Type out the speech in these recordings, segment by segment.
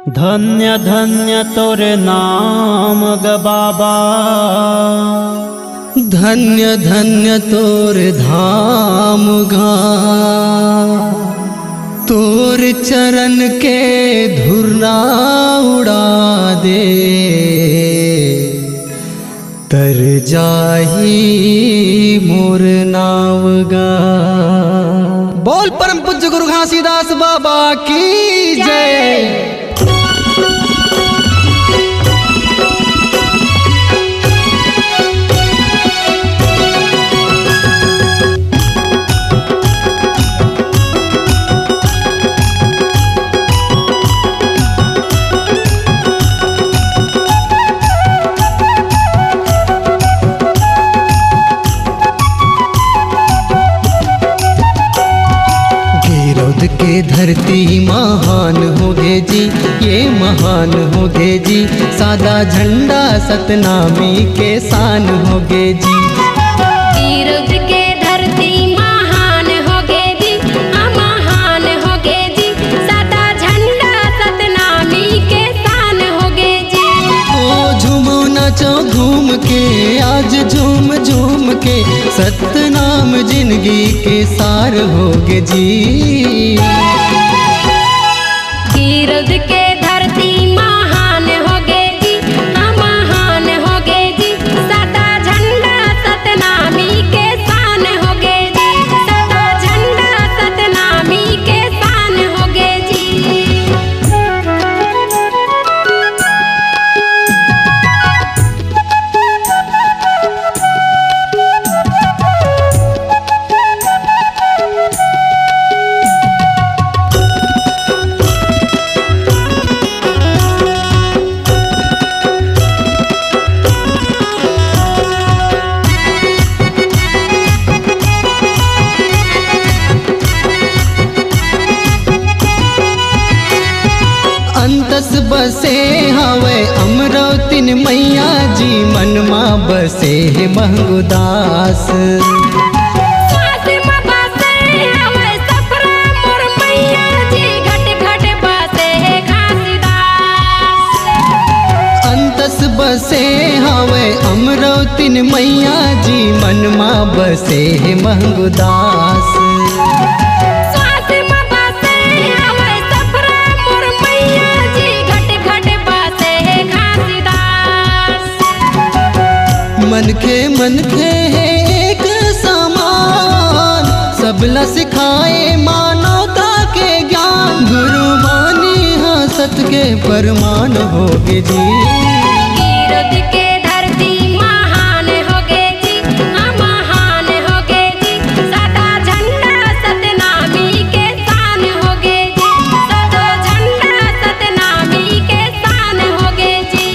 धन्य धन्य तोरे नाम ग बाबा, धन्य धन्य तोर धाम गा। तोर चरण के धुरना उड़ा दे, तर जाही मोर नाव गा। बोल परम पूज्य गुरु घासीदास बाबा की जय। के धरती महान होगे जी, ये महान होगे जी। सादा झंडा सतनामी के शान होगे जी। गिरद के धरती महान होगे जी, महान होगे जी। सादा झंडा सतनामी के शान होगे जी। ओ झूमो नाचो घूम के, आज झूम झूम के। सतनाम जिंदगी के सार होगे जी। गिरद के धरती महान होगे जी, महान होगे जी। सादा झंडा सतनामी के शान होगे जी। सादा झंडा सतनामी के शान होगे जी। अंतस बसे हवे अमरावतीन मैया जी, मनमा बसे है महंगुदास। सास में बसे हवे सफरा मोर मैया जी, घट घट बसे है घासीदास। अंतस बसे हवे अमरावतीन मैया जी, मनमा बसे है महंगुदास। मन के है एक समान, सबला सिखाए मानवता के ज्ञान। गुरु मानी हाँ सत के परमान होगे जी। गिरद के धरती महान होगे जी, महान होगे जी। सादा झंडा सतनामी के शान होगे जी। सादा झंडा सतनामी के शान होगे जी।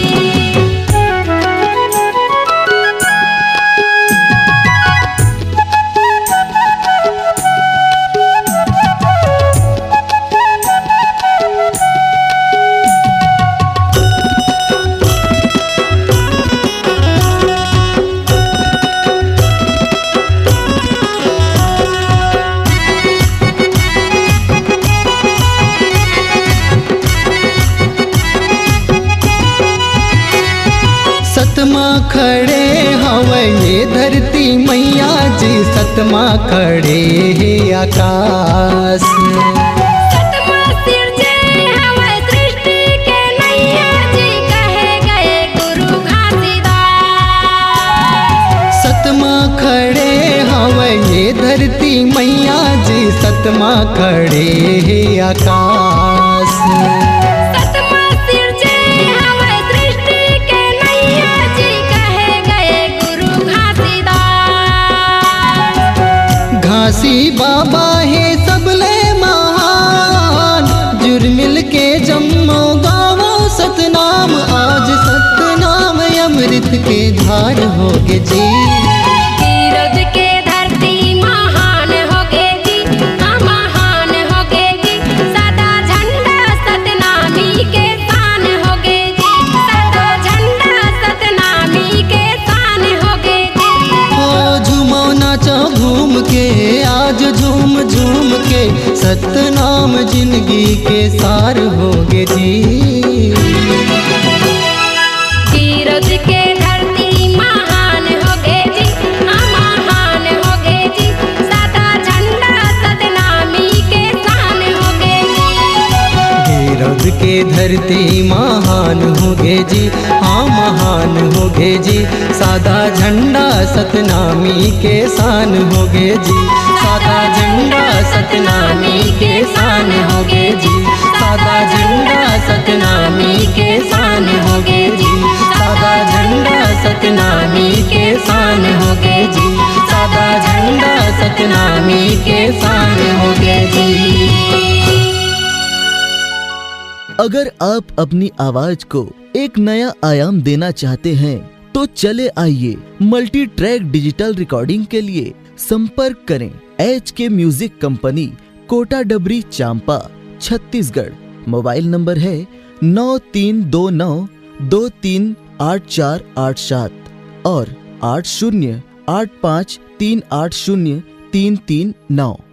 सतमा खड़े हवे ये धरती मैया जी, सतमा खड़े है आकाश। सतमा सिरजे हवे सृष्टि के नैया जी, कहे गए गुरु घासीदास। सतमा खड़े हवे ये धरती मैया जी, सतमा खड़े है आकाश। सतमा सिरजे हवे सृष्टि के नैया जी, कहे गए गुरु घासीदास। घासी बाबा है सबले महान, जुर मिल के जम्मो गावो सतनाम। आज सतनाम अमृत के धार होगे जी। गिरद के धरती महान होगे जी, महान होगे जी। सादा झंडा सतनामी के शान होगे जी। सादा झंडा सतनामी के शान होगे जी। ओ झूमो नाचो घूम के, आज झूम झूम के। सतनाम जिंदगी के सार होगे जी। अब के धरती महान होगे जी, हाँ महान होगे जी। सादा झंडा सतनामी के शान होगे जी, सादा झंडा सतनामी के शान होगे जी, सादा झंडा सतनामी के शान होगे जी, सादा झंडा सतनामी के शान होगे जी, सादा झंडा सतनामी के शान होगे जी। अगर आप अपनी आवाज को एक नया आयाम देना चाहते हैं तो चले आइए मल्टी ट्रैक डिजिटल रिकॉर्डिंग के लिए संपर्क करें HK म्यूजिक कंपनी, कोटा डबरी, चांपा, छत्तीसगढ़। मोबाइल नंबर है 9329238487 और 8085380339।